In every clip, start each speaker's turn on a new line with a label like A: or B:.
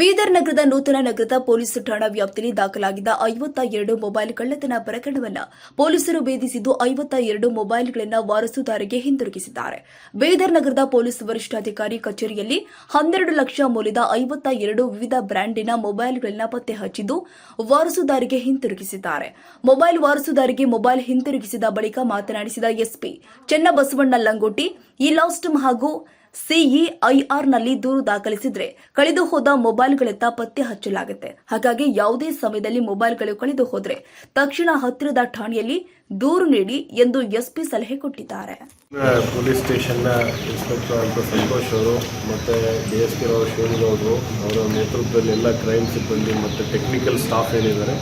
A: ಬೀದರ್ ನಗರದ ನೂತನ ನಗರದ ಪೊಲೀಸ್ ಠಾಣಾ ವ್ಯಾಪ್ತಿಯಲ್ಲಿ ದಾಖಲಾಗಿದ್ದ 52 ಮೊಬೈಲ್ ಕಳ್ಳತನ ಪ್ರಕರಣವನ್ನು ಪೊಲೀಸರು ಭೇದಿಸಿದ್ದು 52 ಮೊಬೈಲ್ಗಳನ್ನು ವಾರಸುದಾರರಿಗೆ ಹಿಂದಿರುಗಿಸಿದ್ದಾರೆ. ಬೀದರ್ ನಗರದ ಪೊಲೀಸ್ ವರಿಷ್ಠಾಧಿಕಾರಿ ಕಚೇರಿಯಲ್ಲಿ 12 ಲಕ್ಷ ಮೌಲ್ಯದ 52 ವಿವಿಧ ಬ್ರ್ಯಾಂಡಿನ ಮೊಬೈಲ್ಗಳನ್ನು ಪತ್ತೆ ಹಚ್ಚಿದ್ದು ವಾರಸುದಾರಿಗೆ ಹಿಂತಿರುಗಿಸಿದ್ದಾರೆ. ಮೊಬೈಲ್ ವಾರಸುದಾರಿಗೆ ಮೊಬೈಲ್ ಹಿಂತಿರುಗಿಸಿದ ಬಳಿಕ ಮಾತನಾಡಿಸಿದ ಎಸ್ಪಿ ಚನ್ನಬಸವಣ್ಣ ಲಂಗೋಟಿ, ಈ ಲಾಸ್ಟ್ ಹಾಗೂ ಸಿಇಐಆರ್ನಲ್ಲಿ ದೂರು ದಾಖಲಿಸಿದ್ರೆ ಕಳೆದು ಹೋದ ಮೊಬೈಲ್ಗಳತ್ತ ಪತ್ತೆ ಹಚ್ಚಲಾಗುತ್ತೆ. ಹಾಗಾಗಿ ಯಾವುದೇ ಸಮಯದಲ್ಲಿ ಮೊಬೈಲ್ಗಳು ಕಳೆದು ಹೋದ್ರೆ ತಕ್ಷಣ ಹತ್ತಿರದ ಠಾಣೆಯಲ್ಲಿ ದೂರು ನೀಡಿ ಎಂದು ಎಸ್ಪಿ ಸಲಹೆ ಕೊಟ್ಟಿದ್ದಾರೆ.
B: ಪೊಲೀಸ್ ಸ್ಟೇಷನ್ನ ಇನ್ಸ್ಪೆಕ್ಟರ್ ಅಂತ ಸಂತೋಷ್ ಅವರು ಮತ್ತು DSP ರಾವ್ ಶಿವನಗೌಡರು ಅವರ ನೇತೃತ್ವದಲ್ಲಿ ಎಲ್ಲ ಕ್ರೈಮ್ ಸಿಬ್ಬಂದಿ ಮತ್ತು ಟೆಕ್ನಿಕಲ್ ಸ್ಟಾಫ್ ಏನಿದ್ದಾರೆ,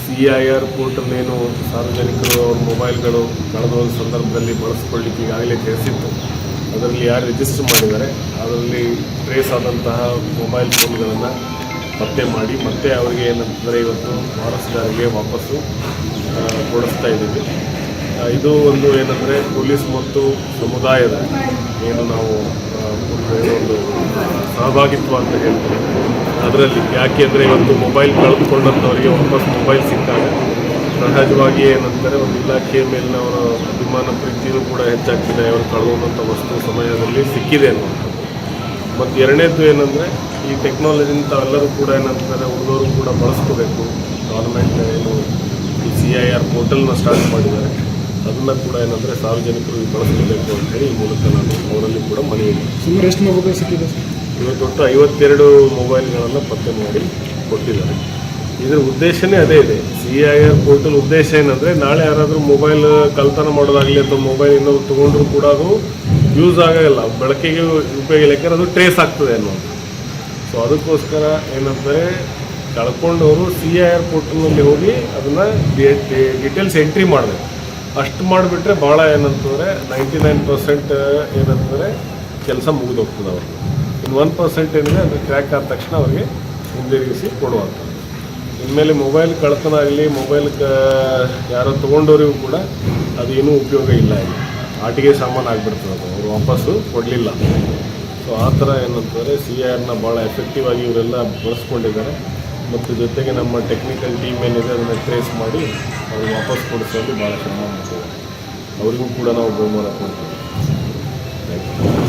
B: CIR ಪೋರ್ಟಲ್ನೇನು ಸಾರ್ವಜನಿಕರು ಅವ್ರ ಮೊಬೈಲ್ಗಳು ಕಳೆದ ಒಂದು ಸಂದರ್ಭದಲ್ಲಿ ಬಳಸ್ಕೊಳ್ಳಿಕ್ಕೆ ಈಗಾಗಲೇ ತಿಳಿಸಿತ್ತು. ಅದರಲ್ಲಿ ಯಾರು ರಿಜಿಸ್ಟರ್ ಮಾಡಿದ್ದಾರೆ ಅದರಲ್ಲಿ ಟ್ರೇಸ್ ಆದಂತಹ ಮೊಬೈಲ್ ಫೋನ್ಗಳನ್ನು ಪತ್ತೆ ಮಾಡಿ ಮತ್ತೆ ಅವರಿಗೆ ಏನಂತಂದರೆ ಇವತ್ತು ವಾರಸುದಾರರಿಗೆ ವಾಪಸ್ಸು ಕೊಡಿಸ್ತಾ ಇದ್ದೀವಿ. ಇದು ಒಂದು ಏನಂದರೆ ಪೊಲೀಸ್ ಮತ್ತು ಸಮುದಾಯದ ಏನು ನಾವು ಒಂದು ಸಹಭಾಗಿತ್ವ ಅಂತ ಹೇಳ್ತೀವಿ. ಅದರಲ್ಲಿ ಯಾಕೆ ಅಂದರೆ ಇವತ್ತು ಮೊಬೈಲ್ ಕಳೆದುಕೊಂಡಂಥವರಿಗೆ ವಾಪಸ್ ಮೊಬೈಲ್ ಸಿಕ್ಕಾಗ ಸಹಜವಾಗಿ ಏನಂತಾರೆ ಒಂದು ಇಲಾಖೆಯ ಮೇಲಿನ ಅವರ ಅಭಿಮಾನ ಪ್ರೀತಿಯೂ ಕೂಡ ಹೆಚ್ಚಾಗ್ತಿದೆ. ಅವರು ಕಳೆದುಕೊಂಡಂಥ ವಸ್ತು ಸಮಯದಲ್ಲಿ ಸಿಕ್ಕಿದೆ ಅನ್ನುವಂಥದ್ದು. ಮತ್ತು ಎರಡನೇದು ಏನಂದರೆ ಈ ಟೆಕ್ನಾಲಜಿನ ತಾವೆಲ್ಲರೂ ಕೂಡ ಏನಂತಾರೆ ಉಳಿದವರು ಕೂಡ ಬಳಸ್ಕೋಬೇಕು. ಗೌರ್ಮೆಂಟ್ ಏನು ಈ CIR ಪೋರ್ಟಲ್ನ ಸ್ಟಾರ್ಟ್ ಮಾಡಿದ್ದಾರೆ, ಅದನ್ನು ಕೂಡ ಏನಂದರೆ ಸಾರ್ವಜನಿಕರು ಬಳಸ್ಕೋಬೇಕು ಅಂತ ಹೇಳಿ ಈ ಮೂಲಕ ನಾನು ಅವರಲ್ಲಿ ಕೂಡ ಮನವಿ ಮಾಡಿ.
C: ಸುಮಾರು ಎಷ್ಟು ಮೊಬೈಲ್ ಸಿಕ್ಕಿದೆ ಸರ್?
B: ಇವತ್ತು ಒಟ್ಟು 52 ಮೊಬೈಲ್ಗಳನ್ನು ಪತ್ತೆ ಮಾಡಿ ಕೊಟ್ಟಿದ್ದಾರೆ. ಇದರ ಉದ್ದೇಶನೇ ಅದೇ ಇದೆ. CIR ಪೋರ್ಟಲ್ ಉದ್ದೇಶ ಏನಂದರೆ ನಾಳೆ ಯಾರಾದರೂ ಮೊಬೈಲ್ ಕಳ್ತನ ಮಾಡೋದಾಗಲಿ ಅಥವಾ ಮೊಬೈಲ್ ಇನ್ನೊಂದು ತೊಗೊಂಡ್ರೂ ಕೂಡ ಅದು ಯೂಸ್ ಆಗೋಲ್ಲ, ಬಳಕೆಗೆ ಉಪಯೋಗ ಇಲ್ಲ, ಯಾಕಂದ್ರೆ ಅದು ಟ್ರೇಸ್ ಆಗ್ತದೆ ಅನ್ನೋದು. ಸೊ ಅದಕ್ಕೋಸ್ಕರ ಏನಂದರೆ ಕಳ್ಕೊಂಡವರು CIR ಪೋರ್ಟಲ್ನಲ್ಲಿ ಹೋಗಿ ಅದನ್ನು ಡೀಟೇಲ್ಸ್ ಎಂಟ್ರಿ ಮಾಡಬೇಕು. ಅಷ್ಟು ಮಾಡಿಬಿಟ್ರೆ ಭಾಳ ಏನಂತಂದರೆ 99% ಏನಂತಂದರೆ ಕೆಲಸ ಮುಗಿದೋಗ್ತದೆ ಅವ್ರಿಗೆ. ಇನ್ನು 1% ಏನಿದೆ ಅದು ಕ್ರ್ಯಾಕ್ ಆದ ತಕ್ಷಣ ಅವ್ರಿಗೆ ಹಿಂದಿರುಗಿಸಿ ಕೊಡುವಂಥದ್ದು. ಇನ್ಮೇಲೆ ಮೊಬೈಲ್ ಕಳ್ತನ ಆಗಲಿ, ಮೊಬೈಲ್ ಯಾರೋ ತೊಗೊಂಡವರಿಗೂ ಕೂಡ ಅದೇನೂ ಉಪಯೋಗ ಇಲ್ಲ. ಇಲ್ಲಿ ಆಟಿಗೆ ಸಾಮಾನು ಆಗಿಬಿಡ್ತದೆ, ಅದು ಅವರು ವಾಪಸ್ಸು ಕೊಡಲಿಲ್ಲ. ಸೊ ಆ ಥರ ಏನಂತಂದರೆ CIRನ ಭಾಳ ಎಫೆಕ್ಟಿವ್ ಆಗಿ ಇವರೆಲ್ಲ ಬಳಸ್ಕೊಂಡಿದ್ದಾರೆ. ಮತ್ತು ಜೊತೆಗೆ ನಮ್ಮ ಟೆಕ್ನಿಕಲ್ ಟೀಮ್ ಏನಿದೆ ಅದನ್ನು ಟ್ರೇಸ್ ಮಾಡಿ ಅವ್ರಿಗೆ ವಾಪಸ್ ಕೊಡಿಸೋದು ಭಾಳ ಶ್ರಮ ಮಾಡ್ತೀವಿ. ಅವರಿಗೂ ಕೂಡ ನಾವು ಬಹುಮಾನ ಕೊಡ್ತೀವಿ. Thank you.